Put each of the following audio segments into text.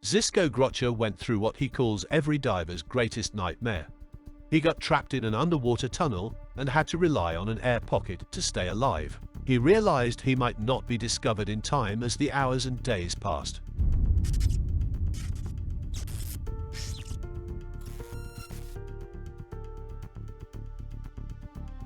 Zisco Grocher went through what he calls every diver's greatest nightmare. He got trapped in an underwater tunnel and had to rely on an air pocket to stay alive. He realized he might not be discovered in time as the hours and days passed.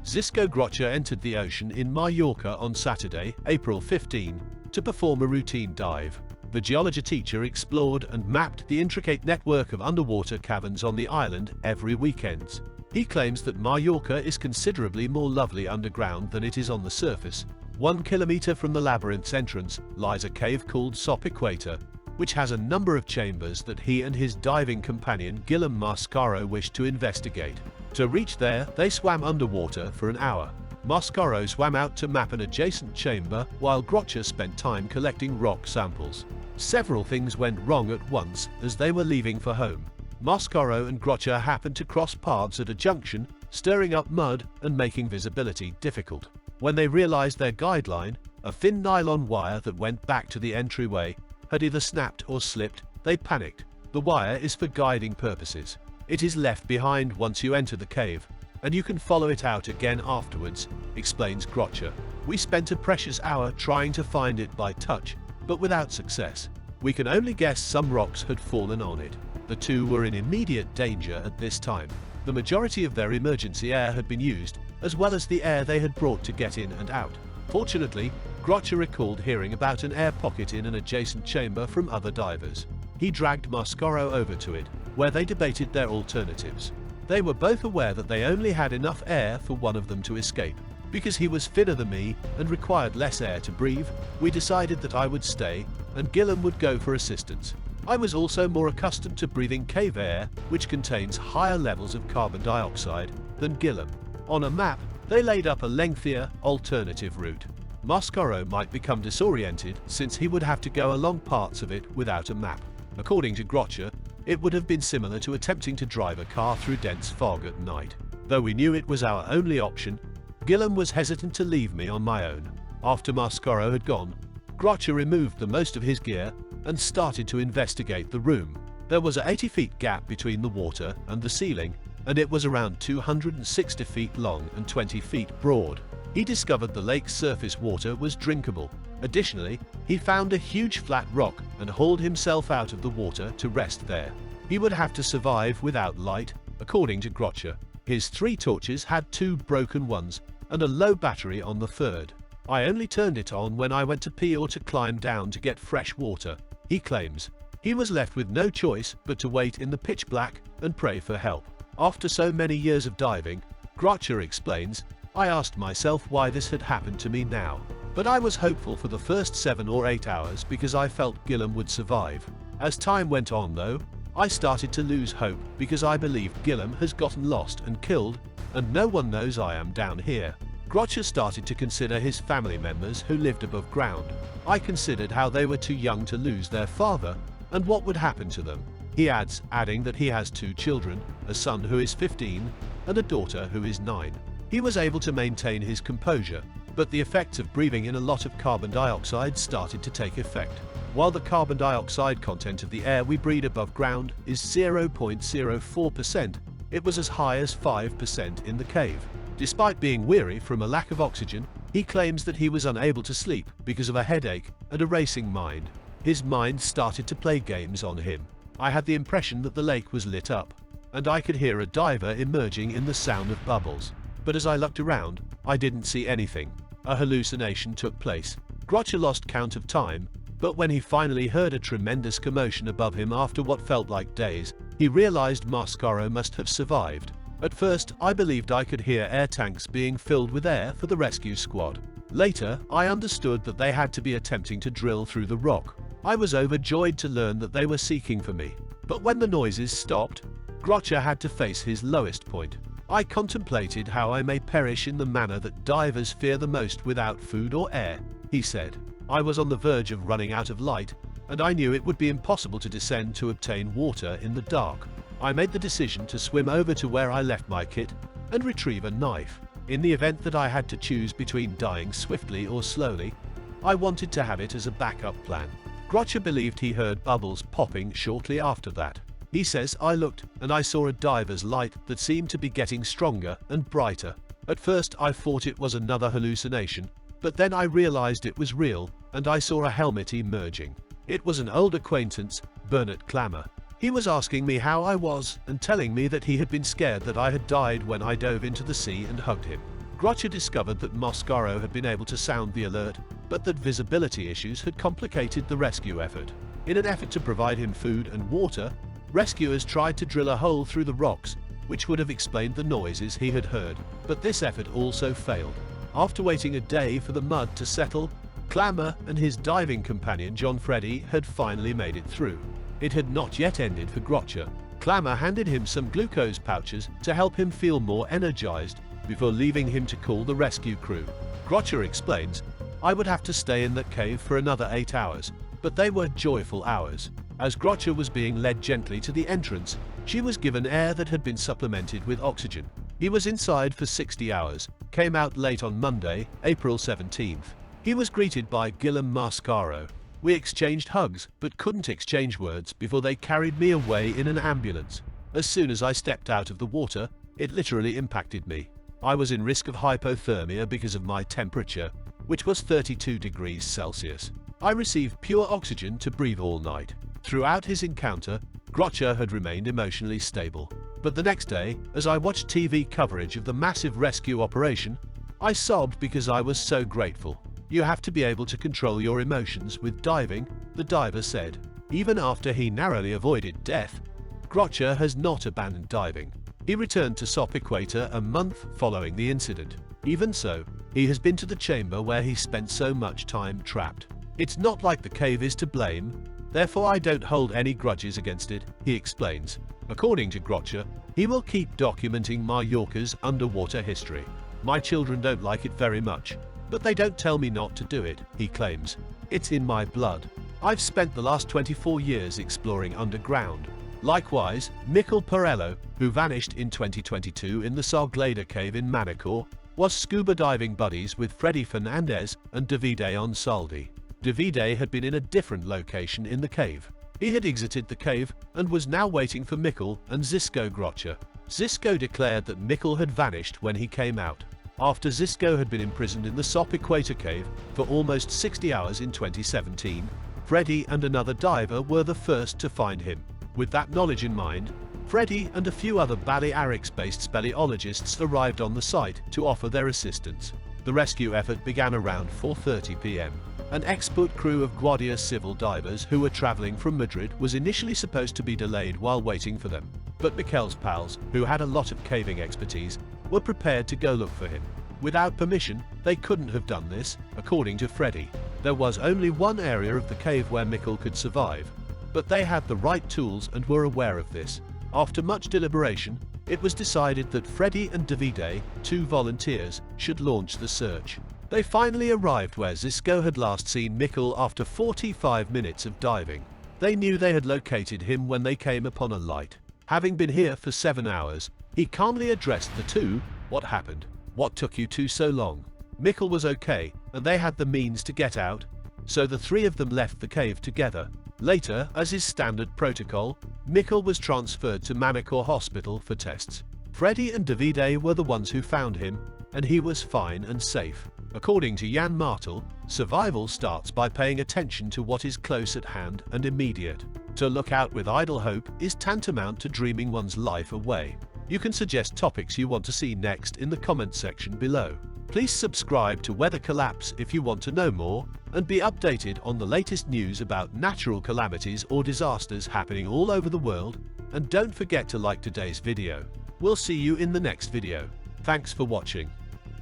Zisco Grocher entered the ocean in Mallorca on Saturday, April 15, to perform a routine dive. The geology teacher explored and mapped the intricate network of underwater caverns on the island every weekend. He claims that Mallorca is considerably more lovely underground than it is on the surface. 1 kilometer from the labyrinth's entrance lies a cave called Sop Equator, which has a number of chambers that he and his diving companion Guillem Mascaro wished to investigate. To reach there, they swam underwater for an hour. Mascaro swam out to map an adjacent chamber, while Grocher spent time collecting rock samples. Several things went wrong at once as they were leaving for home. Mascaro and Grocher happened to cross paths at a junction, stirring up mud and making visibility difficult. When they realized their guideline, a thin nylon wire that went back to the entryway, had either snapped or slipped, they panicked. The wire is for guiding purposes. It is left behind once you enter the cave, and you can follow it out again afterwards, explains Grocher. We spent a precious hour trying to find it by touch, but without success. We can only guess some rocks had fallen on it. The two were in immediate danger at this time. The majority of their emergency air had been used, as well as the air they had brought to get in and out. Fortunately, Grocher recalled hearing about an air pocket in an adjacent chamber from other divers. He dragged Mascaro over to it, where they debated their alternatives. They were both aware that they only had enough air for one of them to escape. Because he was thinner than me and required less air to breathe, we decided that I would stay and Guillem would go for assistance. I was also more accustomed to breathing cave air, which contains higher levels of carbon dioxide, than Guillem. On a map, they laid up a lengthier, alternative route. Mascaro might become disoriented since he would have to go along parts of it without a map. According to Grocher, it would have been similar to attempting to drive a car through dense fog at night. Though we knew it was our only option, Guillem was hesitant to leave me on my own. After Mascaro had gone, Grocher removed the most of his gear and started to investigate the room. There was an 80 feet gap between the water and the ceiling, and it was around 260 feet long and 20 feet broad. He discovered the lake's surface water was drinkable. Additionally, he found a huge flat rock and hauled himself out of the water to rest there. He would have to survive without light, according to Grocher. His 3 torches had 2 broken ones and a low battery on the third. I only turned it on when I went to pee or to climb down to get fresh water, he claims. He was left with no choice but to wait in the pitch black and pray for help. After so many years of diving, Grocher explains, I asked myself why this had happened to me now. But I was hopeful for the first 7 or 8 hours because I felt Guillem would survive. As time went on though, I started to lose hope because I believed Guillem has gotten lost and killed, and no one knows I am down here. Grocher started to consider his family members who lived above ground. I considered how they were too young to lose their father, and what would happen to them. He adds, adding that he has 2 children, a son who is 15 and a daughter who is 9. He was able to maintain his composure, but the effects of breathing in a lot of carbon dioxide started to take effect. While the carbon dioxide content of the air we breathe above ground is 0.04%, it was as high as 5% in the cave. Despite being weary from a lack of oxygen, he claims that he was unable to sleep because of a headache and a racing mind. His mind started to play games on him. I had the impression that the lake was lit up, and I could hear a diver emerging in the sound of bubbles. But as I looked around, I didn't see anything. A hallucination took place. Grocher lost count of time, but when he finally heard a tremendous commotion above him after what felt like days, he realized Mascaro must have survived. At first, I believed I could hear air tanks being filled with air for the rescue squad. Later, I understood that they had to be attempting to drill through the rock. I was overjoyed to learn that they were seeking for me. But when the noises stopped, Grocher had to face his lowest point. I contemplated how I may perish in the manner that divers fear the most without food or air, he said. I was on the verge of running out of light, and I knew it would be impossible to descend to obtain water in the dark. I made the decision to swim over to where I left my kit and retrieve a knife. In the event that I had to choose between dying swiftly or slowly, I wanted to have it as a backup plan. Grotcher believed he heard bubbles popping shortly after that. He says, "I looked, and I saw a diver's light that seemed to be getting stronger and brighter. At first I thought it was another hallucination, but then I realized it was real, and I saw a helmet emerging. It was an old acquaintance, Bernard Clammer. He was asking me how I was and telling me that he had been scared that I had died when I dove into the sea and hugged him." Grotcher discovered that Moscaro had been able to sound the alert, but that visibility issues had complicated the rescue effort. In an effort to provide him food and water, rescuers tried to drill a hole through the rocks, which would have explained the noises he had heard, but this effort also failed. After waiting a day for the mud to settle, Clammer and his diving companion John Freddy had finally made it through. It had not yet ended for Grotcher. Clammer handed him some glucose pouches to help him feel more energized before leaving him to call the rescue crew. Grotcher explains, "I would have to stay in that cave for another 8 hours, but they were joyful hours. As Grotcher was being led gently to the entrance, she was given air that had been supplemented with oxygen. He was inside for 60 hours, came out late on Monday, April 17th. He was greeted by Guillem Mascaro. We exchanged hugs, but couldn't exchange words before they carried me away in an ambulance. As soon as I stepped out of the water, it literally impacted me. I was in risk of hypothermia because of my temperature, which was 32 degrees Celsius. I received pure oxygen to breathe all night." Throughout his encounter, Grotcher had remained emotionally stable. But the next day, as I watched TV coverage of the massive rescue operation, I sobbed because I was so grateful. "You have to be able to control your emotions with diving," the diver said. Even after he narrowly avoided death, Grotcher has not abandoned diving. He returned to SOP Equator a month following the incident. Even so, he has been to the chamber where he spent so much time trapped. "It's not like the cave is to blame, therefore I don't hold any grudges against it," he explains. According to Grotcher, he will keep documenting Mallorca's underwater history. "My children don't like it very much, but they don't tell me not to do it," he claims. "It's in my blood. I've spent the last 24 years exploring underground." Likewise, Mikkel Perello, who vanished in 2022 in the Sarglada cave in Manacor, was scuba diving buddies with Freddy Fernandez and Davide Ansaldi. Davide had been in a different location in the cave. He had exited the cave and was now waiting for Mikkel and Zisco Grotcher. Zisco declared that Mikkel had vanished when he came out. After Zisco had been imprisoned in the SOP Equator cave for almost 60 hours in 2017, Freddy and another diver were the first to find him. With that knowledge in mind, Freddy and a few other Balearics-based speleologists arrived on the site to offer their assistance. The rescue effort began around 4:30 p.m. An expert crew of Guardia Civil divers who were traveling from Madrid was initially supposed to be delayed while waiting for them, but Mikkel's pals, who had a lot of caving expertise, were prepared to go look for him. Without permission, they couldn't have done this, according to Freddy. There was only one area of the cave where Mikkel could survive, but they had the right tools and were aware of this. After much deliberation, it was decided that Freddy and Davide, 2 volunteers, should launch the search. They finally arrived where Zisco had last seen Mikkel after 45 minutes of diving. They knew they had located him when they came upon a light. Having been here for 7 hours, he calmly addressed the two. "What happened? What took you two so long?" Mikkel was okay, and they had the means to get out, so the 3 of them left the cave together. Later, as is standard protocol, Mikkel was transferred to Manacor Hospital for tests. Freddy and Davide were the ones who found him, and he was fine and safe. According to Jan Martel, survival starts by paying attention to what is close at hand and immediate. To look out with idle hope is tantamount to dreaming one's life away. You can suggest topics you want to see next in the comment section below. Please subscribe to Weather Collapse if you want to know more, and be updated on the latest news about natural calamities or disasters happening all over the world, and don't forget to like today's video. We'll see you in the next video. Thanks for watching.